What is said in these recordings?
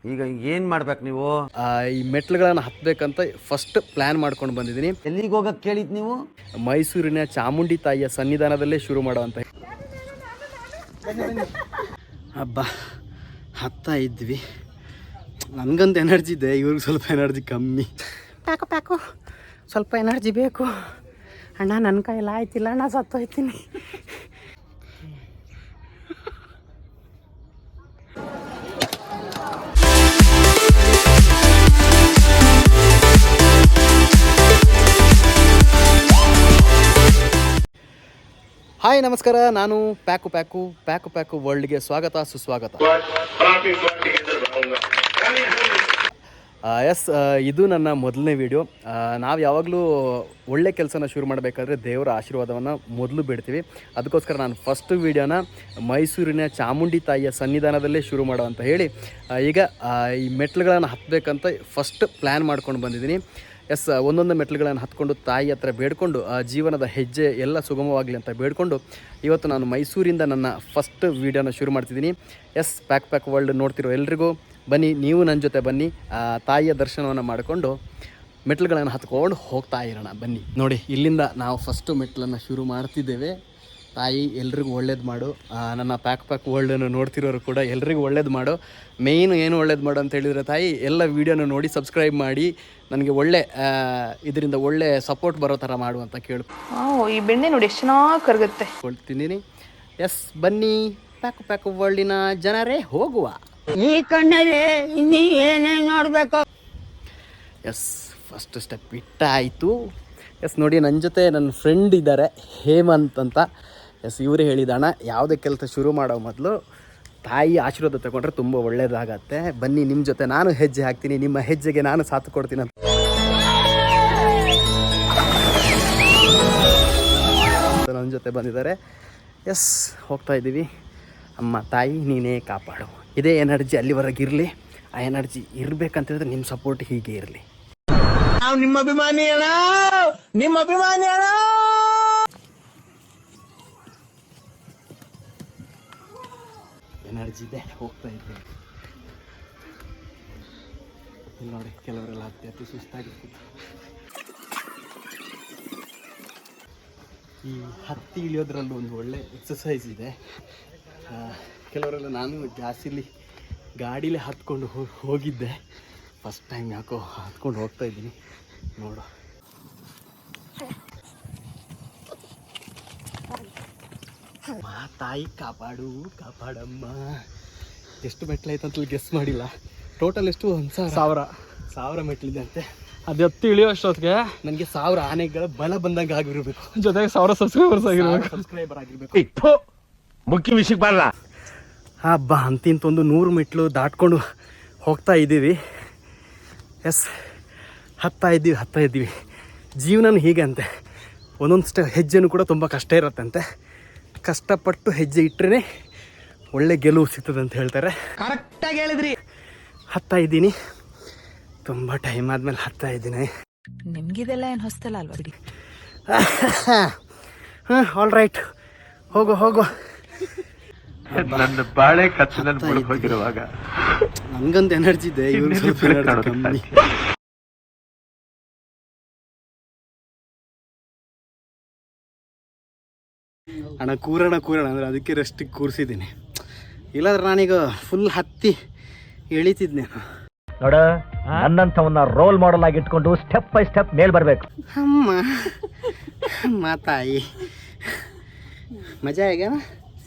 ಈಗ ಏನು ಮಾಡ್ಬೇಕು ನೀವು? ಈ ಮೆಟ್ಲುಗಳನ್ನು ಹತ್ತಬೇಕಂತ ಫಸ್ಟ್ ಪ್ಲ್ಯಾನ್ ಮಾಡ್ಕೊಂಡು ಬಂದಿದ್ದೀನಿ. ಎಲ್ಲಿಗೆ ಹೋಗಕ್ಕೆ ಕೇಳಿದ್ದು ನೀವು? ಮೈಸೂರಿನ ಚಾಮುಂಡಿ ತಾಯಿಯ ಸನ್ನಿಧಾನದಲ್ಲೇ ಶುರು ಮಾಡುವಂತ. ಹಬ್ಬ ಹತ್ತಾ ಇದ್ವಿ. ನನಗಂತ ಎನರ್ಜಿ ಇದೆ, ಇವ್ರಿಗೆ ಸ್ವಲ್ಪ ಎನರ್ಜಿ ಕಮ್ಮಿ. ಪ್ಯಾಕು ಸ್ವಲ್ಪ ಎನರ್ಜಿ ಬೇಕು ಅಣ್ಣ. ನನ್ನ ಕೈಯಲ್ಲಿ ಆಯ್ತಿಲ್ಲ ಅಣ್ಣ, ಸತ್ತೋಯ್ತೀನಿ. ಹಾಯ್ ನಮಸ್ಕಾರ, ನಾನು ಪ್ಯಾಕು ವರ್ಲ್ಡ್ಗೆ ಸ್ವಾಗತ ಸುಸ್ವಾಗತ. ಇದು ನನ್ನ ಮೊದಲನೇ ವಿಡಿಯೋ. ನಾವು ಯಾವಾಗಲೂ ಒಳ್ಳೆ ಕೆಲಸನ ಶುರು ಮಾಡಬೇಕಾದ್ರೆ ದೇವರ ಆಶೀರ್ವಾದವನ್ನು ಮೊದಲು ಬಿಡ್ತೀವಿ. ಅದಕ್ಕೋಸ್ಕರ ನಾನು ಫಸ್ಟ್ ವೀಡಿಯೋನ ಮೈಸೂರಿನ ಚಾಮುಂಡಿ ತಾಯಿಯ ಸನ್ನಿಧಾನದಲ್ಲೇ ಶುರು ಮಾಡೋ ಅಂತ ಹೇಳಿ ಈಗ ಈ ಮೆಟ್ಲುಗಳನ್ನು ಹತ್ತಬೇಕಂತ ಫಸ್ಟ್ ಪ್ಲ್ಯಾನ್ ಮಾಡ್ಕೊಂಡು ಬಂದಿದ್ದೀನಿ. ಒಂದೊಂದು ಮೆಟ್ಲುಗಳನ್ನು ಹತ್ಕೊಂಡು ತಾಯಿ ಹತ್ರ ಬೇಡ್ಕೊಂಡು ಜೀವನದ ಹೆಜ್ಜೆ ಎಲ್ಲ ಸುಗಮವಾಗಲಿ ಅಂತ ಬೇಡ್ಕೊಂಡು ಇವತ್ತು ನಾನು ಮೈಸೂರಿಂದ ನನ್ನ ಫಸ್ಟ್ ವೀಡಿಯೋನ ಶುರು ಮಾಡ್ತಿದ್ದೀನಿ. ಪ್ಯಾಕ್ ವರ್ಲ್ಡ್ ನೋಡ್ತಿರೋ ಎಲ್ರಿಗೂ ಬನ್ನಿ, ನೀವು ನನ್ನ ಜೊತೆ ಬನ್ನಿ, ತಾಯಿಯ ದರ್ಶನವನ್ನು ಮಾಡಿಕೊಂಡು ಮೆಟ್ಲುಗಳನ್ನು ಹತ್ಕೊಂಡು ಹೋಗ್ತಾ ಇರೋಣ. ಬನ್ನಿ ನೋಡಿ, ಇಲ್ಲಿಂದ ನಾವು ಫಸ್ಟು ಮೆಟ್ಲನ್ನು ಶುರು ಮಾಡ್ತಿದ್ದೇವೆ. ತಾಯಿ ಎಲ್ರಿಗೂ ಒಳ್ಳೇದು ಮಾಡು. ನನ್ನ ಪ್ಯಾಕ್ ವರ್ಲ್ಡನ್ನು ನೋಡ್ತಿರೋರು ಕೂಡ ಎಲ್ರಿಗೂ ಒಳ್ಳೇದು ಮಾಡು. ಮೇಯ್ನು ಏನು ಒಳ್ಳೇದು ಮಾಡು ಅಂತ ಹೇಳಿದರೆ ತಾಯಿ, ಎಲ್ಲ ವೀಡಿಯೋನ ನೋಡಿ ಸಬ್ಸ್ಕ್ರೈಬ್ ಮಾಡಿ ನನಗೆ ಒಳ್ಳೆ ಇದರಿಂದ ಒಳ್ಳೆ ಸಪೋರ್ಟ್ ಬರೋ ಥರ ಮಾಡು ಅಂತ ಕೇಳು. ಈ ಬೆಣ್ಣೆ ನೋಡಿ ಎಷ್ಟು ಚೆನ್ನಾಗಿ ಕರಗುತ್ತೆ. ಕೊಡ್ತೀನಿ. ಬನ್ನಿ ಪ್ಯಾಕ್ ವರ್ಲ್ಡಿನ ಜನರೇ, ಹೋಗುವ. ಈ ಕಣ್ಣಲ್ಲಿ ಇನ್ನೀ ಏನೇನು ನೋಡಬೇಕು. ಫಸ್ಟ್ ಸ್ಟೆಪ್ ಇಟ್ಟಾಯಿತು. ನೋಡಿ, ನನ್ನ ಜೊತೆ ನನ್ನ ಫ್ರೆಂಡ್ ಇದ್ದಾರೆ, ಹೇಮಂತ್ ಅಂತ. ಇವರೇ ಹೇಳಿದಣ್ಣ, ಯಾವುದೇ ಕೆಲಸ ಶುರು ಮಾಡೋ ಮೊದಲು ತಾಯಿ ಆಶೀರ್ವಾದ ತಗೊಂಡ್ರೆ ತುಂಬ ಒಳ್ಳೆಯದಾಗತ್ತೆ. ಬನ್ನಿ, ನಿಮ್ಮ ಜೊತೆ ನಾನು ಹೆಜ್ಜೆ ಹಾಕ್ತೀನಿ, ನಿಮ್ಮ ಹೆಜ್ಜೆಗೆ ನಾನು ಸಾಥ್ ಕೊಡ್ತೀನಿ ಅಂತ ನನ್ನ ಜೊತೆ ಬಂದಿದ್ದಾರೆ. ಹೋಗ್ತಾ ಇದ್ದೀವಿ. ಅಮ್ಮ ತಾಯಿ ನೀನೇ ಕಾಪಾಡು. ಇದೇ ಎನರ್ಜಿ ಅಲ್ಲಿವರೆಗೆ ಇರಲಿ. ಆ ಎನರ್ಜಿ ಇರಬೇಕಂತ ಹೇಳಿದ್ರೆ ನಿಮ್ಮ ಸಪೋರ್ಟ್ ಹೀಗೆ ಇರಲಿ. ನಾವು ನಿಮ್ಮ ಅಭಿಮಾನಿ ಅಣ್ಣ, ನಿಮ್ಮ ಅಭಿಮಾನಿ ಅಣ್ಣ. ಎನರ್ಜಿ ಇದೆ, ಹೋಗ್ತಾ ಇದ್ದೀವಿ. ಇಲ್ಲಿ ನೋಡಿ, ಕೆಲವರೆಲ್ಲ ಅತಿ ಸುಸ್ತಾಗಿರ್ತಿತ್ತು. ಈ ಹತ್ತಿ ಇಳಿಯೋದ್ರಲ್ಲೂ ಒಂದು ಒಳ್ಳೆ ಎಕ್ಸಸೈಸ್ ಇದೆ. ಕೆಲವರೆಲ್ಲ, ನಾನು ಜಾಸ್ತಿಲಿ ಗಾಡೀಲಿ ಹತ್ಕೊಂಡು ಹೋಗಿದ್ದೆ. ಫಸ್ಟ್ ಟೈಮ್ ಯಾಕೋ ಹತ್ಕೊಂಡು ಹೋಗ್ತಾ ಇದ್ದೀನಿ. ನೋಡು, ತಾಯಿ ಕಾಪಾಡಮ್ಮ. ಎಷ್ಟು ಮೆಟ್ಲೈತೆ ಅಂತ ಗೆಸ್ ಮಾಡಿಲ್ಲ. ಟೋಟಲ್ ಎಷ್ಟು? 1,000 ಮೆಟ್ಲಿದೆ ಅಂತೆ. ಅದು ಎತ್ತಿ ಇಳಿಯೋ ಅಷ್ಟೊತ್ತಿಗೆ ನನಗೆ 1000 ಆನೆಗಳ ಬಲ ಬಂದಂಗೆ ಆಗಿರಬೇಕು, ಜೊತೆಗೆ 1000 ಸಬ್ಸ್ಕ್ರೈಬರ್ ಆಗಿರ್ಬೇಕು. ಮುಖ್ಯ ವಿಷಯಕ್ಕೆ ಬರಲ್ಲ. ಹಬ್ಬ ಅಂತಿಂತೊಂದು 100 ಮೆಟ್ಲು ದಾಟ್ಕೊಂಡು ಹೋಗ್ತಾ ಇದ್ದೀವಿ. ಹತ್ತಾ ಇದ್ದೀವಿ. ಜೀವನನೂ ಹೀಗೆ ಅಂತೆ, ಒಂದೊಂದು ಹೆಜ್ಜೆನೂ ಕೂಡ ತುಂಬ ಕಷ್ಟ ಇರತ್ತಂತೆ. ಕಷ್ಟಪಟ್ಟು ಹೆಜ್ಜೆ ಇಟ್ಟರೆ ಒಳ್ಳೆ ಗೆಲುವು ಸಿಗ್ತದೆ ಅಂತ ಹೇಳ್ತಾರೆ. ಕರೆಕ್ಟಾಗಿ ಹೇಳಿದ್ರಿ. ಹತ್ತಾ ಇದ್ದೀನಿ, ತುಂಬ ಟೈಮ್ ಆದಮೇಲೆ ಹತ್ತಾ ಇದ್ದೀನಿ. ನಿಮ್ಗಿದೆಲ್ಲ ಏನು ಹೊಸ್ತಲ್ಲ ಅಲ್ವಾ ಬಿಡಿ. ಆಲ್ ರೈಟ್, ಹೋಗು. ನನ್ನ ಬಾಳೆ ಕಚ್ಚನಲ್ಲಿ ಹೋಗಿರುವಾಗ ನನಗಂತ ಎನರ್ಜಿ ಇದೆ, ಇವ್ರಿಗೆ ಸ್ವಲ್ಪ ಎನರ್ಜಿ ಕಮ್ಮಿ. ಅಣ್ಣ ಕೂರೋಣ ಅಂದರೆ ಅದಕ್ಕೆ ರೆಸ್ಟಿಗೆ ಕೂರಿಸಿದ್ದೀನಿ. ಇಲ್ಲಾಂದ್ರೆ ನಾನೀಗ ಫುಲ್ ಹತ್ತಿ ಎಳಿತಿದ್ದೆ. ನೋಡ, ನನ್ನಂಥವನ್ನ ರೋಲ್ ಮಾಡೆಲ್ ಆಗಿ ಇಟ್ಕೊಂಡು ಸ್ಟೆಪ್ ಬೈ ಸ್ಟೆಪ್ ಮೇಲ್ ಬರಬೇಕು. ಅಮ್ಮ ತಾಯಿ, ಮಜಾ ಈಗ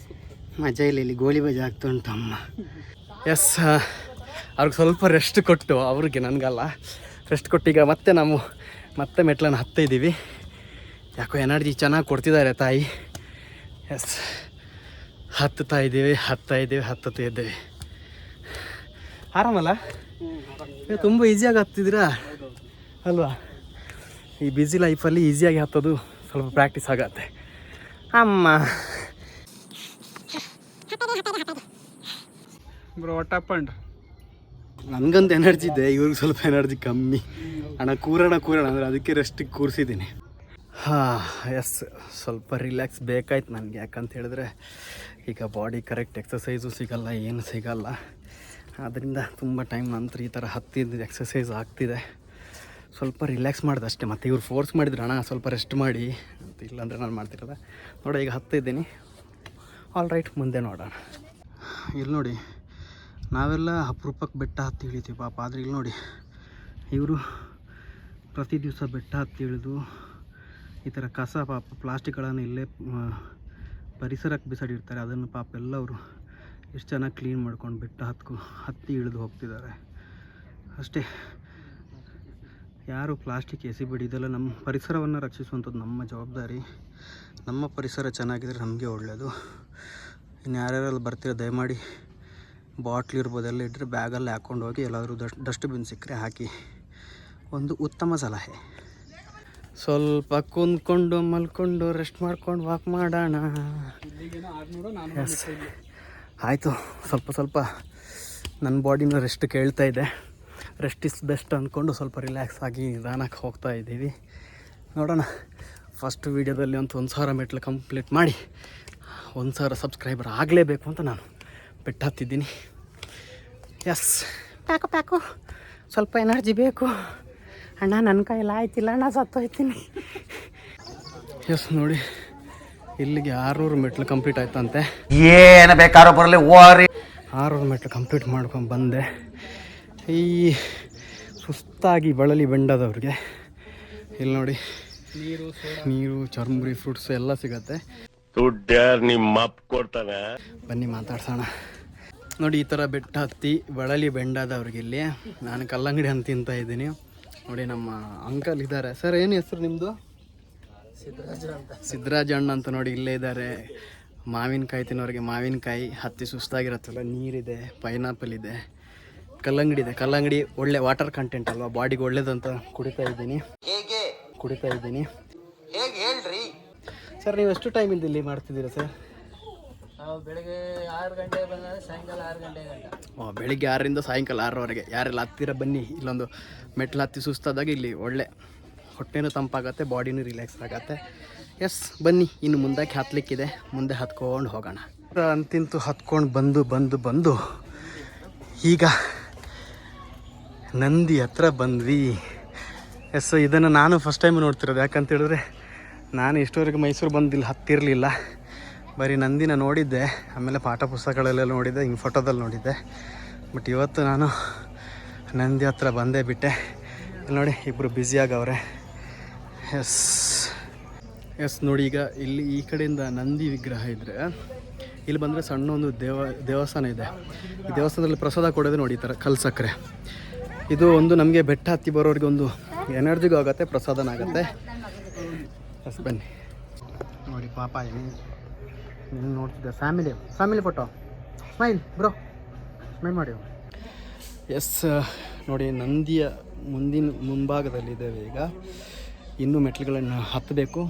ಮಜಾ ಇಲ್ಲಿ ಗೋಲಿ ಬಜಾ ಆಗ್ತಾ ಉಂಟು ಅಮ್ಮ. ಅವ್ರಿಗೆ ಸ್ವಲ್ಪ ರೆಸ್ಟ್ ಕೊಟ್ಟು, ಅವ್ರಿಗೆ ನನಗಲ್ಲ ರೆಸ್ಟ್ ಕೊಟ್ಟೀಗ ಮತ್ತೆ ಮೆಟ್ಲನ್ನು ಹತ್ತಾ ಇದ್ದೀವಿ. ಯಾಕೋ ಎನರ್ಜಿ ಚೆನ್ನಾಗಿ ಕೊಡ್ತಿದ್ದಾರೆ ತಾಯಿ. ಹತ್ತುತ್ತಾ ಇದ್ದೀವಿ. ಆರಾಮಲ್ಲ? ತುಂಬ ಈಸಿಯಾಗಿ ಹತ್ತಿದ್ದೀರಾ ಅಲ್ವಾ? ಈ ಬ್ಯುಸಿ ಲೈಫಲ್ಲಿ ಈಸಿಯಾಗಿ ಹತ್ತೋದು ಸ್ವಲ್ಪ ಪ್ರಾಕ್ಟೀಸ್ ಆಗತ್ತೆ ಅಮ್ಮ. ನನಗಂತ ಎನರ್ಜಿ ಇದೆ, ಇವ್ರಿಗೆ ಸ್ವಲ್ಪ ಎನರ್ಜಿ ಕಮ್ಮಿ. ಅಣ್ಣ ಕೂರೋಣ ಅಂದರೆ ಅದಕ್ಕೆ ರೆಸ್ಟಿಗೆ ಕೂರಿಸಿದ್ದೀನಿ. ಸ್ವಲ್ಪ ರಿಲ್ಯಾಕ್ಸ್ ಬೇಕಾಯ್ತು ನನಗೆ. ಯಾಕಂತ ಹೇಳಿದ್ರೆ ಈಗ ಬಾಡಿ ಕರೆಕ್ಟ್ ಎಕ್ಸಸೈಸು ಸಿಗಲ್ಲ, ಏನು ಸಿಗಲ್ಲ. ಆದ್ದರಿಂದ ತುಂಬ ಟೈಮ್ ನಂತರ ಈ ಥರ ಹತ್ತಿದ್ದು ಎಕ್ಸಸೈಸ್ ಆಗ್ತಿದೆ. ಸ್ವಲ್ಪ ರಿಲ್ಯಾಕ್ಸ್ ಮಾಡಿದೆ ಅಷ್ಟೇ. ಮತ್ತು ಇವ್ರು ಫೋರ್ಸ್ ಮಾಡಿದ್ರು ಅಣ್ಣ ಸ್ವಲ್ಪ ರೆಸ್ಟ್ ಮಾಡಿ ಅಂತ, ಇಲ್ಲಾಂದರೆ ನಾನು ಮಾಡ್ತಿರೋದೆ. ನೋಡಿ ಈಗ ಹತ್ತಿದ್ದೀನಿ. ಆಲ್ ರೈಟ್, ಮುಂದೆ ನೋಡೋಣ. ಇಲ್ಲಿ ನೋಡಿ, ನಾವೆಲ್ಲ ಅಪರೂಪಕ್ಕೆ ಬೆಟ್ಟ ಹತ್ತಿ ಇಳಿತೀವಿ ಪಾಪ. ಆದರೆ ಇಲ್ಲಿ ನೋಡಿ, ಇವರು ಪ್ರತಿ ದಿವಸ ಬೆಟ್ಟ ಹತ್ತಿ ಇಳಿದು ಈ ಥರ ಕಸ ಪಾಪ ಪ್ಲಾಸ್ಟಿಕ್ಗಳನ್ನು ಇಲ್ಲೇ ಪರಿಸರಕ್ಕೆ ಬಿಸಾಡಿರ್ತಾರೆ. ಅದನ್ನು ಪಾಪ ಎಲ್ಲವರು ಎಷ್ಟು ಚೆನ್ನಾಗಿ ಕ್ಲೀನ್ ಮಾಡ್ಕೊಂಡು ಬೆಟ್ಟ ಹತ್ತಿ ಇಳಿದು ಹೋಗ್ತಿದ್ದಾರೆ ಅಷ್ಟೇ. ಯಾರು ಪ್ಲಾಸ್ಟಿಕ್ ಎಸಿಬೇಡಿ. ಇದೆಲ್ಲ ನಮ್ಮ ಪರಿಸರವನ್ನು ರಕ್ಷಿಸುವಂಥದ್ದು ನಮ್ಮ ಜವಾಬ್ದಾರಿ. ನಮ್ಮ ಪರಿಸರ ಚೆನ್ನಾಗಿದ್ರೆ ನಮಗೆ ಒಳ್ಳೆಯದು. ಇನ್ನು ಯಾರ್ಯಾರಲ್ಲಿ ಬರ್ತೀರ ದಯಮಾಡಿ ಬಾಟ್ಲ್ ಇರ್ಬೋದು ಎಲ್ಲ ಇಟ್ಟರೆ ಬ್ಯಾಗಲ್ಲಿ ಹಾಕ್ಕೊಂಡು ಹೋಗಿ ಎಲ್ಲಾದರೂ ಡಸ್ಟ್ಬಿನ್ ಸಿಕ್ಕರೆ ಹಾಕಿ. ಒಂದು ಉತ್ತಮ ಸಲಹೆ. ಸ್ವಲ್ಪ ಕುಂದ್ಕೊಂಡು ಮಲ್ಕೊಂಡು ರೆಸ್ಟ್ ಮಾಡ್ಕೊಂಡು ವಾಕ್ ಮಾಡೋಣ. ಆಯಿತು, ಸ್ವಲ್ಪ ನನ್ನ ಬಾಡಿನ ರೆಸ್ಟ್ ಕೇಳ್ತಾ ಇದೆ. ರೆಸ್ಟ್ ಇಸ್ ಬೆಸ್ಟ್ ಅಂದ್ಕೊಂಡು ಸ್ವಲ್ಪ ರಿಲ್ಯಾಕ್ಸ್ ಆಗಿ ನಿಧಾನಕ್ಕೆ ಹೋಗ್ತಾ ಇದ್ದೀವಿ. ನೋಡೋಣ, ಫಸ್ಟ್ ವೀಡಿಯೋದಲ್ಲಿ ಒಂದು 1000 ಮೆಟ್ಲು ಕಂಪ್ಲೀಟ್ ಮಾಡಿ 1000 ಸಬ್ಸ್ಕ್ರೈಬರ್ ಆಗಲೇಬೇಕು ಅಂತ ನಾನು ಬೆಟ್ಟ ಹತ್ತಿದ್ದೀನಿ. ಎಸ್, ಪ್ಯಾಕು ಸ್ವಲ್ಪ ಎನರ್ಜಿ ಬೇಕು ಅಣ್ಣ. ನನ್ನ ಕೈಯಲ್ಲಿ ಆಯ್ತಿಲ್ಲ ಅಣ್ಣ, ಸತ್ತೋಯ್ತೀನಿ. ಎಸ್ ನೋಡಿ, ಇಲ್ಲಿಗೆ 600 ಮೆಟ್ಲು ಕಂಪ್ಲೀಟ್ ಆಯ್ತಂತೆ. ಏನು ಬೇಕಾದ್ರೂ ಬರಲಿ ಓರಿ. 600 ಮೆಟ್ಲು ಕಂಪ್ಲೀಟ್ ಮಾಡ್ಕೊಂಡು ಬಂದೆ. ಈ ಸುಸ್ತಾಗಿ ಬಳಲಿ ಬೆಂಡದವ್ರಿಗೆ ಇಲ್ಲಿ ನೋಡಿ ನೀರು ಚರ್ಮುರಿ ಫ್ರೂಟ್ಸ್ ಎಲ್ಲ ಸಿಗತ್ತೆ. ನಿಮ್ಮ ಅಪ್ಪ ಕೊಡ್ತಾನೆ, ಬನ್ನಿ ಮಾತಾಡ್ಸೋಣ. ನೋಡಿ, ಈ ಥರ ಬೆಟ್ಟ ಹತ್ತಿ ಬಳಲಿ ಬೆಂಡಾದವ್ರಿಗೆ ಇಲ್ಲಿ ನಾನು ಕಲ್ಲಂಗಡಿ ಅಂತ ತಿಂತಾ ಇದ್ದೀನಿ. ನೋಡಿ, ನಮ್ಮ ಅಂಕಲ್ ಇದ್ದಾರೆ. ಸರ್, ಏನು ಹೆಸರು ನಿಮ್ಮದು? ಸಿದ್ದರಾಜಣ್ಣ ಅಂತ. ನೋಡಿ, ಇಲ್ಲೇ ಇದ್ದಾರೆ. ಮಾವಿನಕಾಯಿ ತಿನ್ನೋರಿಗೆ ಮಾವಿನಕಾಯಿ, ಹತ್ತಿ ಸುಸ್ತಾಗಿರತ್ತಲ್ಲ, ನೀರಿದೆ, ಪೈನಾಪಲ್ ಇದೆ, ಕಲ್ಲಂಗಡಿ ಇದೆ. ಕಲ್ಲಂಗಡಿ ಒಳ್ಳೆ ವಾಟರ್ ಕಂಟೆಂಟ್ ಅಲ್ವಾ, ಬಾಡಿಗೆ ಒಳ್ಳೇದಂತ ಕುಡಿತಾ ಇದ್ದೀನಿ. ಹೇಳ್ರಿ ಸರ್, ನೀವು ಎಷ್ಟು ಟೈಮಿಂದ ಇಲ್ಲಿ ಮಾಡ್ತಿದ್ದೀರಾ ಸರ್? ಬೆಳಗ್ಗೆ 6 ಗಂಟೆ ಬಂದರೆ ಸಾಯಂಕಾಲ 6 ಗಂಟೆ ಗಂಟ. ಬೆಳಿಗ್ಗೆ 6ರಿಂದ ಸಾಯಂಕಾಲ 6ರವರೆಗೆ. ಯಾರೆಲ್ಲ ಹತ್ತಿರ ಬನ್ನಿ. ಇಲ್ಲೊಂದು ಮೆಟ್ಲು ಹತ್ತಿ ಸುಸ್ತಾದಾಗ ಇಲ್ಲಿ ಒಳ್ಳೆ ಹೊಟ್ಟೆನೂ ತಂಪಾಗತ್ತೆ, ಬಾಡಿನೂ ರಿಲ್ಯಾಕ್ಸ್ ಆಗುತ್ತೆ. ಎಸ್, ಬನ್ನಿ, ಇನ್ನು ಮುಂದಕ್ಕೆ ಹತ್ತಲಿಕ್ಕಿದೆ, ಮುಂದೆ ಹತ್ಕೊಂಡು ಹೋಗೋಣ. ಅಂತಿಂತೂ ಹತ್ಕೊಂಡು ಬಂದು ಈಗ ನಂದಿ ಹತ್ರ ಬಂದ್ವಿ. ಎಸ್, ಇದನ್ನು ನಾನು ಫಸ್ಟ್ ಟೈಮ್ ನೋಡ್ತಿರೋದು. ಯಾಕಂತ ಹೇಳಿದ್ರೆ ನಾನು ಇಷ್ಟವರೆಗೆ ಮೈಸೂರು ಬಂದಿಲ್ಲ, ಹತ್ತಿರಲಿಲ್ಲ. ಬರೀ ನಂದಿನ ನೋಡಿದ್ದೆ, ಆಮೇಲೆ ಪಾಠ ಪುಸ್ತಕಗಳೆಲ್ಲ ನೋಡಿದ್ದೆ, ಹಿಂಗೆ ಫೋಟೋದಲ್ಲಿ ನೋಡಿದ್ದೆ. ಬಟ್ ಇವತ್ತು ನಾನು ನಂದಿ ಹತ್ರ ಬಂದೇ ಬಿಟ್ಟೆ. ಇಲ್ಲಿ ನೋಡಿ, ಇಬ್ಬರು ಬ್ಯುಸಿಯಾಗವ್ರೆ. ಎಸ್ ನೋಡಿ, ಈಗ ಇಲ್ಲಿ ಈ ಕಡೆಯಿಂದ ನಂದಿ ವಿಗ್ರಹ ಇದ್ದರೆ, ಇಲ್ಲಿ ಬಂದರೆ ಸಣ್ಣ ಒಂದು ದೇವಸ್ಥಾನ ಇದೆ. ಈ ದೇವಸ್ಥಾನದಲ್ಲಿ ಪ್ರಸಾದ ಕೊಡೋದು ನೋಡಿ, ಈ ಥರ ಕಲ್ಲು ಸಕ್ಕರೆ. ಇದು ಒಂದು ನಮಗೆ ಬೆಟ್ಟ ಹತ್ತಿ ಬರೋರಿಗೆ ಒಂದು ಎನರ್ಜಿಗೂ ಆಗುತ್ತೆ, ಪ್ರಸಾದನ ಆಗುತ್ತೆ. ಎಸ್, ಬನ್ನಿ. ನೋಡಿ ಪಾಪ ನೀನು ನೋಡ್ತಿದ್ದೆ, family photo. Smile bro, smile ಮಾಡಿ. ಎಸ್ ನೋಡಿ, ನಂದಿಯ ಮುಂಭಾಗದಲ್ಲಿದ್ದೇವೆ ಈಗ. ಇನ್ನೂ ಮೆಟ್ಲುಗಳನ್ನು ಹತ್ತಬೇಕು.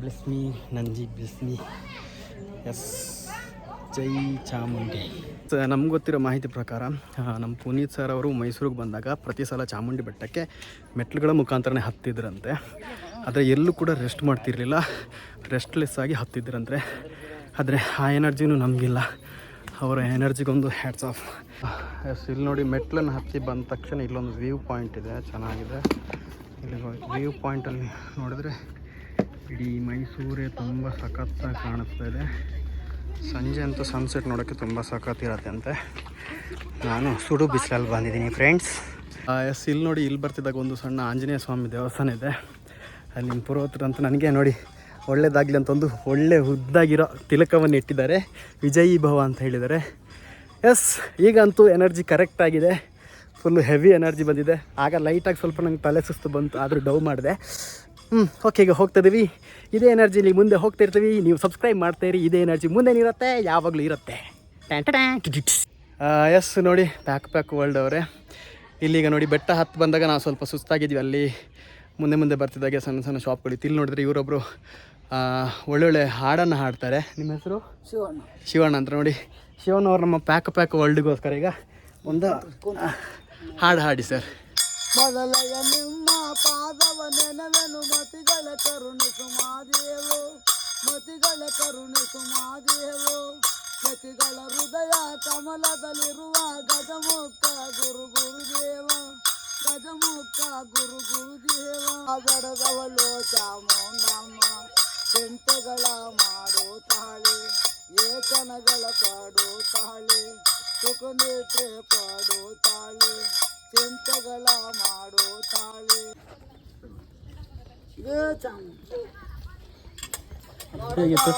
Bless me Nandi, bless me. Yes, ಜೈ ಚಾಮುಂಡಿ. ನಮ್ಗೆ ಗೊತ್ತಿರೋ ಮಾಹಿತಿ ಪ್ರಕಾರ ನಮ್ಮ ಪುನೀತ್ ಸರ್ ಅವರು ಮೈಸೂರಿಗೆ ಬಂದಾಗ ಪ್ರತಿ ಸಲ ಚಾಮುಂಡಿ ಬೆಟ್ಟಕ್ಕೆ ಮೆಟ್ಲುಗಳ ಮುಖಾಂತರನೇ ಹತ್ತಿದ್ರಂತೆ. ಆದರೆ ಎಲ್ಲೂ ಕೂಡ ರೆಸ್ಟ್ ಮಾಡ್ತಿರ್ಲಿಲ್ಲ, ರೆಸ್ಟ್ಲೆಸ್ ಆಗಿ ಹತ್ತಿದ್ರಂತೆ. ಆದರೆ ಆ ಎನರ್ಜಿನೂ ನಮಗಿಲ್ಲ. ಅವರ ಎನರ್ಜಿಗೊಂದು ಹ್ಯಾಟ್ಸ್ ಆಫ್. ಎಸ್, ಇಲ್ಲಿ ನೋಡಿ, ಮೆಟ್ಲನ್ನು ಹತ್ತಿ ಬಂದ ತಕ್ಷಣ ಇಲ್ಲೊಂದು ವ್ಯೂ ಪಾಯಿಂಟ್ ಇದೆ, ಚೆನ್ನಾಗಿದೆ. ಇಲ್ಲಿ ವ್ಯೂ ಪಾಯಿಂಟಲ್ಲಿ ನೋಡಿದ್ರೆ ಇಡೀ ಮೈಸೂರೇ ತುಂಬ ಸಖತ್ತಾಗಿ ಕಾಣಿಸ್ತಾ ಇದೆ. ಸಂಜೆ ಅಂತೂ ಸನ್ಸೆಟ್ ನೋಡೋಕ್ಕೆ ತುಂಬ ಸಖತ್ತಿರತ್ತೆ ಅಂತೆ. ನಾನು ಸುಡು ಬಿಸಿಲಲ್ಲಿ ಬಂದಿದ್ದೀನಿ ಫ್ರೆಂಡ್ಸ್. ಎಸ್, ಇಲ್ಲಿ ನೋಡಿ, ಇಲ್ಲಿ ಬರ್ತಿದ್ದಾಗ ಒಂದು ಸಣ್ಣ ಆಂಜನೇಯ ಸ್ವಾಮಿ ದೇವಸ್ಥಾನ ಇದೆ. ಅಲ್ಲಿ ನಿಮ್ಮ ಪುರೋಹಿತರು ಅಂತ ನನಗೆ ನೋಡಿ ಒಳ್ಳೇದಾಗಲಿ ಅಂತ ಒಂದು ಒಳ್ಳೆ ಉದ್ದಾಗಿರೋ ತಿಲಕವನ್ನು ಇಟ್ಟಿದ್ದಾರೆ. ವಿಜಯೀ ಭವ ಅಂತ ಹೇಳಿದ್ದಾರೆ. ಎಸ್, ಈಗಂತೂ ಎನರ್ಜಿ ಕರೆಕ್ಟಾಗಿದೆ, ಫುಲ್ಲು ಹೆವಿ ಎನರ್ಜಿ ಬಂದಿದೆ. ಆಗ ಲೈಟಾಗಿ ಸ್ವಲ್ಪ ನಂಗೆ ತಲೆ ಸುಸ್ತು ಬಂತು, ಆದರೂ ಡವ್ ಮಾಡಿದೆ. ಓಕೆ, ಈಗ ಹೋಗ್ತಾಯಿದ್ದೀವಿ. ಇದೇ ಎನರ್ಜಿಲಿ ಮುಂದೆ ಹೋಗ್ತಾ ಇರ್ತೀವಿ. ನೀವು ಸಬ್ಸ್ಕ್ರೈಬ್ ಮಾಡ್ತಾಯಿರಿ, ಇದೇ ಎನರ್ಜಿ ಮುಂದೇನಿರುತ್ತೆ, ಯಾವಾಗಲೂ ಇರುತ್ತೆ. ಎಸ್ ನೋಡಿ, ಪ್ಯಾಕ್ ವರ್ಲ್ಡ್ ಅವರೇ, ಇಲ್ಲಿಗ ನೋಡಿ ಬೆಟ್ಟ ಹತ್ತು ಬಂದಾಗ ನಾವು ಸ್ವಲ್ಪ ಸುಸ್ತಾಗಿದ್ವಿ. ಅಲ್ಲಿ ಮುಂದೆ ಬರ್ತಿದ್ದಾಗೆ ಸಣ್ಣ ಶಾಪ್ಗಳು. ಇಲ್ಲಿ ನೋಡಿದ್ರೆ ಇವರೊಬ್ಬರು ಒಳ್ಳೊಳ್ಳೆ ಹಾಡನ್ನು ಹಾಡ್ತಾರೆ. ನಿಮ್ಮ ಹೆಸರು? ಶಿವಣ್ಣ ಅಂತ. ನೋಡಿ, ಶಿವಣ್ಣ ಅವ್ರು ನಮ್ಮ ಪ್ಯಾಕ್ ವರ್ಲ್ಡ್ಗೋಸ್ಕರ ಈಗ ಒಂದು ಹಾಡು ಹಾಡಿ ಸರ್. ಮೊದಲಯ ನಿಮ್ಮ ಪಾದವ ನೆನವೆನು ಮತಿಗಳ ಕರುಣಿಸು ಮಾದೇವು, ಮತಿಗಳ ಕರುಣಿಸು ಮಾದೇವು. ಯತಿಗಳ ಹೃದಯ ಕಮಲದಲ್ಲಿರುವ ಗಜಮುಖ ಗುರು ಗುರುದೇವ ಗಜಮುಖ ಗುರು ಗುರುದೇವ ಬೆಡದವಳು ಚಾಮುಂಡಮ್ಮ ಚಿಂತೆಗಳ ಮಾಡುತ್ತಾಳೆ ಏತನಗಳ ಪಾಡುತ್ತಾಳೆ ಸುಖನಿದ್ರೆ ಪಾಡುತ್ತಾಳೆ ಚಿಂತೆಗಳ ಮಾಡುತ್ತಾಳೆ ಏ ಚಾಮುಂಡ ಹೇಗಿತ್ತು?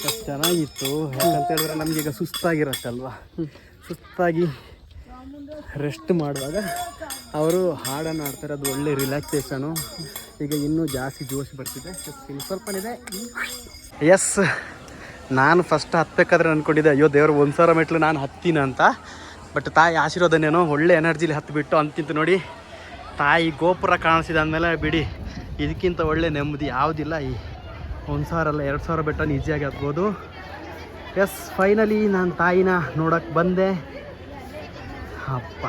ಎಷ್ಟು ಚೆನ್ನಾಗಿತ್ತು. ಯಾಕಂತ ಹೇಳಿದ್ರೆ ನಮಗೀಗ ಸುಸ್ತಾಗಿರತ್ತಲ್ವ, ಸುಸ್ತಾಗಿ ರೆಸ್ಟ್ ಮಾಡುವಾಗ ಅವರು ಹಾಡನ್ನು ಆಡ್ತಾರೆ, ಅದು ಒಳ್ಳೆ ರಿಲ್ಯಾಕ್ಸೇಷನು. ಈಗ ಇನ್ನೂ ಜಾಸ್ತಿ ಜೋಶ್ ಬರ್ತಿದೆ, ಸ್ವಲ್ಪನಿದೆ. ಎಸ್, ನಾನು ಫಸ್ಟ್ ಹತ್ತಬೇಕಾದ್ರೆ ಅಂದ್ಕೊಂಡಿದ್ದೆ ಅಯ್ಯೋ ದೇವ್ರು 1000 ಮೆಟ್ಲು ನಾನು ಹತ್ತೀನಿ ಅಂತ. ಬಟ್ ತಾಯಿ ಆಶೀರ್ವಾದನೇನೋ ಒಳ್ಳೆ ಎನರ್ಜಿಲಿ ಹತ್ತಿಬಿಟ್ಟು ಅಂತಿಂತ ನೋಡಿ. ತಾಯಿ ಗೋಪುರ ಕಾಣಿಸಿದ ಅಂದಮೇಲೆ ಬಿಡಿ, ಇದಕ್ಕಿಂತ ಒಳ್ಳೆ ನೆಮ್ಮದಿ ಯಾವುದಿಲ್ಲ. ಈ 1000 ಅಲ್ಲ 2000 ಬೆಟ್ಟ ಈಸಿಯಾಗಿ ಹತ್ಬೋದು. ಎಸ್, ಫೈನಲಿ ನಾನು ತಾಯಿನ ನೋಡೋಕ್ಕೆ ಬಂದೆ. ಅಪ್ಪ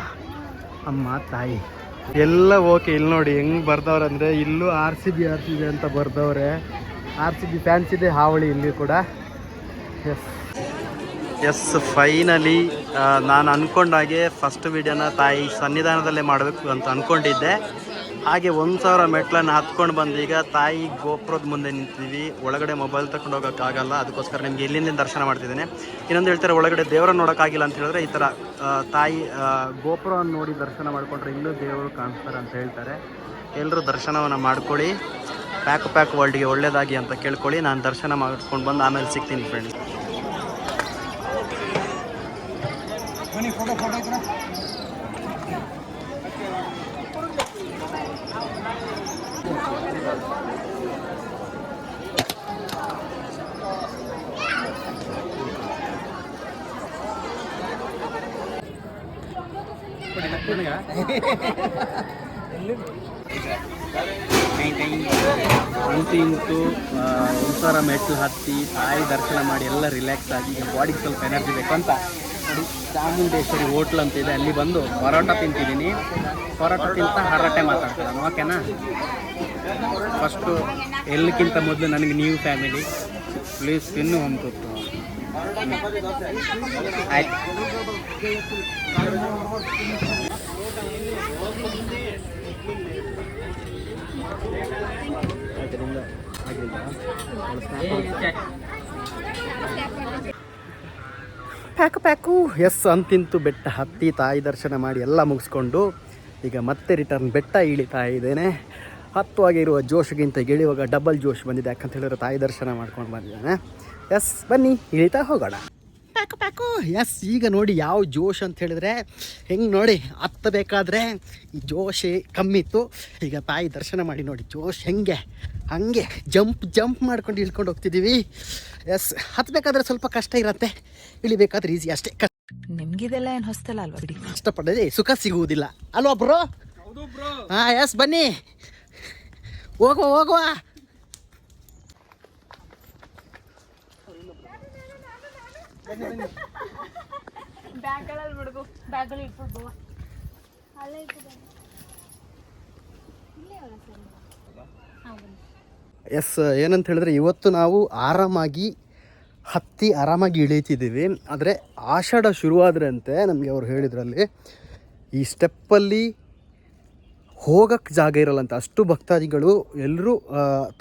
ಅಮ್ಮ ತಾಯಿ ಎಲ್ಲ ಓಕೆ. ಇಲ್ಲಿ ನೋಡಿ ಹೆಂಗೆ ಬರ್ದವ್ರೆ ಅಂದರೆ, ಇಲ್ಲೂ RCB ಅಂತ ಬರ್ದವ್ರೆ. RCB ಫ್ಯಾನ್ಸ್ ಇದೆ ಹಾವಳಿ ಇಲ್ಲಿ ಕೂಡ. ಎಸ್ ಫೈನಲಿ ನಾನು ಅಂದ್ಕೊಂಡಾಗೆ ಫಸ್ಟ್ ವಿಡಿಯೋನ ತಾಯಿ ಸನ್ನಿಧಾನದಲ್ಲೇ ಮಾಡಬೇಕು ಅಂತ ಅಂದ್ಕೊಂಡಿದ್ದೆ. ಹಾಗೆ 1000 ಮೆಟ್ಲನ್ನು ಹತ್ಕೊಂಡು ಬಂದು ಈಗ ತಾಯಿ ಗೋಪುರದ ಮುಂದೆ ನಿಂತಿದ್ದೀವಿ. ಒಳಗಡೆ ಮೊಬೈಲ್ ತಗೊಂಡು ಹೋಗೋಕ್ಕಾಗಲ್ಲ, ಅದಕ್ಕೋಸ್ಕರ ನಿಮಗೆ ಇಲ್ಲಿಂದ ದರ್ಶನ ಮಾಡ್ತಿದ್ದೇನೆ. ಇನ್ನೊಂದು ಹೇಳ್ತಾರೆ, ಒಳಗಡೆ ದೇವರನ್ನು ನೋಡೋಕ್ಕಾಗಿಲ್ಲ ಅಂತ ಹೇಳಿದ್ರೆ ಈ ಥರ ತಾಯಿ ಗೋಪುರವನ್ನು ನೋಡಿ ದರ್ಶನ ಮಾಡಿಕೊಂಡ್ರೆ ಇಲ್ಲೂ ದೇವರು ಕಾಣಿಸ್ತಾರೆ ಅಂತ ಹೇಳ್ತಾರೆ. ಎಲ್ಲರೂ ದರ್ಶನವನ್ನು ಮಾಡ್ಕೊಳ್ಳಿ. ಪ್ಯಾಕ್ ವರ್ಲ್ಡ್ಗೆ ಒಳ್ಳೆಯದಾಗಿ ಅಂತ ಕೇಳ್ಕೊಳ್ಳಿ. ನಾನು ದರ್ಶನ ಮಾಡ್ಕೊಂಡು ಬಂದು ಆಮೇಲೆ ಸಿಗ್ತೀನಿ ಫ್ರೆಂಡ್ಸ್. ಅಂತೂ 1000 ಮೆಟ್ಲು ಹತ್ತಿ ತಾಯಿ ದರ್ಶನ ಮಾಡಿ ಎಲ್ಲ ರಿಲ್ಯಾಕ್ಸ್ ಆಗಿ ಈಗ ಬಾಡಿಗೆ ಸ್ವಲ್ಪ ಎನರ್ಜಿ ಬೇಕು ಅಂತ ನೋಡಿ ಚಾಮುಂಡೇಶ್ವರಿ ಹೋಟ್ಲ್ ಅಂತ ಇದೆ, ಅಲ್ಲಿ ಬಂದು ಪರೋಟ ತಿಂತಿದ್ದೀನಿ. ಪರೋಟ ತಿಂತ ಹರಟೆ ಮಾತಾಡ್ತಾರೆ, ಓಕೆನಾ? ಫಸ್ಟು ಎಲ್ಲಕ್ಕಿಂತ ಮೊದಲು ನನಗೆ ನೀವು ಫ್ಯಾಮಿಲಿ ಪ್ಲೀಸ್ ತಿನ್ನು ಹೊಂದ್ಕೊಟ್ಟು ಆಯ್ತು. ಪ್ಯಾಕು ಎಸ್ ಅಂತಿಂತು ಬೆಟ್ಟ ಹತ್ತಿ ತಾಯಿ ದರ್ಶನ ಮಾಡಿ ಎಲ್ಲ ಮುಗಿಸ್ಕೊಂಡು ಈಗ ಮತ್ತೆ ರಿಟರ್ನ್ ಬೆಟ್ಟ ಇಳಿತಾ ಇದ್ದೇನೆ. ಹತ್ತುವಾಗ ಇರುವ ಜೋಶ್ಗಿಂತ ಇಳಿಯುವಾಗ ಡಬಲ್ ಜೋಶ್ ಬಂದಿದೆ, ಯಾಕಂತ ಹೇಳಿದ್ರೆ ತಾಯಿ ದರ್ಶನ ಮಾಡ್ಕೊಂಡು ಬಂದಿದ್ದಾನೆ. ಎಸ್ ಬನ್ನಿ ಇಳಿತಾ ಹೋಗೋಣ. ಪ್ಯಾಕು ಎಸ್ ಈಗ ನೋಡಿ ಯಾವ ಜೋಶ್ ಅಂತ ಹೇಳಿದ್ರೆ ಹೆಂಗೆ ನೋಡಿ, ಹತ್ತಬೇಕಾದ್ರೆ ಈ ಜೋಶೇ ಕಮ್ಮಿ ಇತ್ತು. ಈಗ ತಾಯಿ ದರ್ಶನ ಮಾಡಿ ನೋಡಿ ಜೋಶ್ ಹೆಂಗೆ ಹಂಗೆ ಜಂಪ್ ಮಾಡ್ಕೊಂಡು ಇಳ್ಕೊಂಡು ಹೋಗ್ತಿದ್ದೀವಿ. ಎಸ್ ಹತ್ತಬೇಕಾದ್ರೆ ಸ್ವಲ್ಪ ಕಷ್ಟ ಇರುತ್ತೆ, ಇಳಿಬೇಕಾದ್ರೆ ಈಸಿ ಅಷ್ಟೇ. ನಿಮ್ಗಿದೆಲ್ಲ ಏನು ಹೊಸ್ತಲ್ಲ ಅಲ್ವಾ ಬಿಡಿ. ಕಷ್ಟಪಡದೆ ಸುಖ ಸಿಗುವುದಿಲ್ಲ ಅಲ್ವಾ ಬ್ರೋ? ಹಾಂ ಎಸ್ ಬನ್ನಿ ಹೋಗುವ. ಎಸ್ ಏನಂತ ಹೇಳಿದ್ರೆ ಇವತ್ತು ನಾವು ಆರಾಮಾಗಿ ಹತ್ತಿ ಆರಾಮಾಗಿ ಇಳೀತಿದ್ದೀವಿ. ಆದರೆ ಆಷಾಢ ಶುರುವಾದ್ರಂತೆ ನಮಗೆ ಅವ್ರು ಹೇಳಿದ್ರಲ್ಲಿ ಈ ಸ್ಟೆಪ್ಪಲ್ಲಿ ಹೋಗೋಕ್ಕೆ ಜಾಗ ಇರಲ್ಲಂತೆ. ಅಷ್ಟು ಭಕ್ತಾದಿಗಳು ಎಲ್ಲರೂ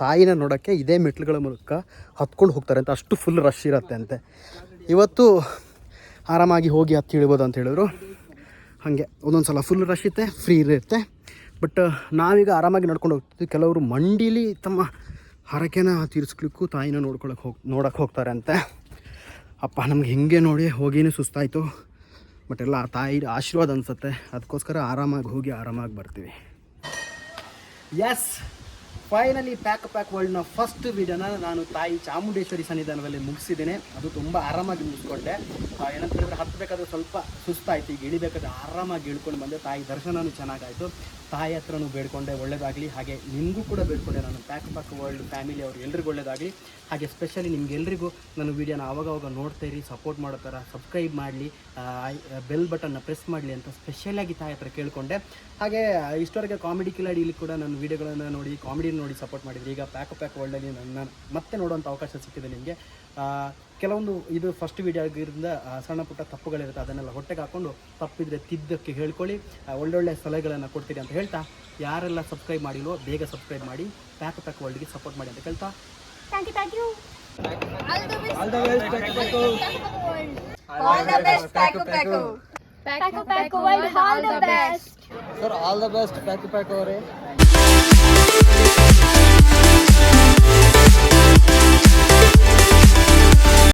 ತಾಯಿನ ನೋಡೋಕ್ಕೆ ಇದೇ ಮೆಟ್ಲುಗಳ ಮೂಲಕ ಹತ್ಕೊಂಡು ಹೋಗ್ತಾರೆ ಅಂತ, ಅಷ್ಟು ಫುಲ್ ರಶ್ ಇರುತ್ತೆ ಅಂತೆ. ಇವತ್ತು ಆರಾಮಾಗಿ ಹೋಗಿ ಹತ್ತಿ ಇಳ್ಬೋದು ಅಂತ ಹೇಳಿದ್ರು. ಹಾಗೆ ಒಂದೊಂದು ಸಲ ಫುಲ್ ರಶ್ ಇರುತ್ತೆ, ಫ್ರೀ ಇರುತ್ತೆ. ಬಟ್ ನಾವೀಗ ಆರಾಮಾಗಿ ನಡ್ಕೊಂಡು ಹೋಗ್ತೀವಿ. ಕೆಲವರು ಮಂಡೀಲಿ ತಮ್ಮ ಹರಕೆನ ತೀರಿಸ್ಲಿಕ್ಕೂ ತಾಯಿನ ನೋಡೋಕ್ಕೆ ಹೋಗ್ತಾರೆ ಅಂತೆ. ಅಪ್ಪ ನಮ್ಗೆ ಹಿಂಗೆ ನೋಡಿ ಹೋಗಿನೇ ಸುಸ್ತಾಯಿತು. ಬಟ್ ಎಲ್ಲ ತಾಯಿ ಆಶೀರ್ವಾದ ಅನಿಸುತ್ತೆ, ಅದಕ್ಕೋಸ್ಕರ ಆರಾಮಾಗಿ ಹೋಗಿ ಆರಾಮಾಗಿ ಬರ್ತೀವಿ. ಎಸ್ ಫೈನಲಿ ಪ್ಯಾಕ್ ವರ್ಲ್ಡ್ನ ಫಸ್ಟ್ ವಿಡಿಯೋನ ನಾನು ತಾಯಿ ಚಾಮುಂಡೇಶ್ವರಿ ಸನ್ನಿಧಾನದಲ್ಲಿ ಮುಗಿಸಿದ್ದೇನೆ. ಅದು ತುಂಬ ಆರಾಮಾಗಿ ಮುಗಿಸ್ಕೊಂಡೆ. ಏನಂತ ಹೇಳಿದ್ರೆ ಹತ್ತಬೇಕಾದ್ರೆ ಸ್ವಲ್ಪ ಸುಸ್ತಾಯಿತು, ಈಗ ಇಳಿಬೇಕಾದ್ರೆ ಆರಾಮಾಗಿ ಇಳ್ಕೊಂಡು ಬಂದೆ. ತಾಯಿ ದರ್ಶನವೂ ಚೆನ್ನಾಗಾಯಿತು. ತಾಯಿ ಹತ್ರನೂ ಬೇಡ್ಕೊಂಡೆ ಒಳ್ಳೆಯದಾಗಲಿ. ಹಾಗೆ ನಿಮಗೂ ಕೂಡ ಬೇಡ್ಕೊಂಡೆ, ನಾನು ಪ್ಯಾಕ್ ವರ್ಲ್ಡ್ ಫ್ಯಾಮಿಲಿ ಅವ್ರು ಎಲ್ರಿಗೂ ಒಳ್ಳೆಯದಾಗಲಿ. ಹಾಗೆ ಸ್ಪೆಷಲಿ ನಿಮ್ಗೆಲ್ರಿಗೂ ನನ್ನ ವೀಡಿಯೋನ ಆವಾಗ ನೋಡ್ತಾ ಇರಿ, ಸಪೋರ್ಟ್ ಮಾಡೋ ಥರ ಸಬ್ಸ್ಕ್ರೈಬ್ ಮಾಡಲಿ, ಬೆಲ್ ಬಟನ್ನ ಪ್ರೆಸ್ ಮಾಡಲಿ ಅಂತ ಸ್ಪೆಷಲಾಗಿ ತಾಯಿ ಹತ್ರ ಕೇಳಿಕೊಂಡೆ. ಹಾಗೆ ಇಷ್ಟವರೆಗೆ ಕಾಮಿಡಿ ಕಿಲಾಡಿಲಿ ಕೂಡ ನನ್ನ ವೀಡಿಯೋಗಳನ್ನು ನೋಡಿ ಕಾಮಿಡಿ ನೋಡಿ ಸಪೋರ್ಟ್ ಮಾಡಿದ್ರಿ. ಈಗ ಪ್ಯಾಕ್ ವರ್ಲ್ಡಲ್ಲಿ ನನ್ನ ಮತ್ತೆ ನೋಡುವಂಥ ಅವಕಾಶ ಸಿಕ್ಕಿದೆ ನಿಮಗೆ. ಕೆಲವೊಂದು ಇದು ಫಸ್ಟ್ ವೀಡಿಯೋ ಆಗಿರೋದ್ರಿಂದ ಸಣ್ಣ ಪುಟ್ಟ ತಪ್ಪುಗಳಿರುತ್ತೆ, ಅದನ್ನೆಲ್ಲ ಹೊಟ್ಟೆಗೆ ಹಾಕ್ಕೊಂಡು ತಪ್ಪಿದ್ರೆ ತಿದ್ದಕ್ಕೆ ಹೇಳ್ಕೊಳ್ಳಿ. ಒಳ್ಳೊಳ್ಳೆ ಸಲಹೆಗಳನ್ನು ಕೊಡ್ತೀರಿ ಅಂತ ಹೇಳ್ತಾ, ಯಾರೆಲ್ಲ ಸಬ್ಸ್ಕ್ರೈಬ್ ಮಾಡಿಲ್ವೋ ಬೇಗ ಸಬ್ಸ್ಕ್ರೈಬ್ ಮಾಡಿ, ಪ್ಯಾಕ್ ವರ್ಲ್ಡ್ಗೆ ಸಪೋರ್ಟ್ ಮಾಡಿ ಅಂತ ಹೇಳ್ತಾ, thank you All the best, Paku Paku. Paku Paku World, all the best. Sir all the best pack ಅವರೇ.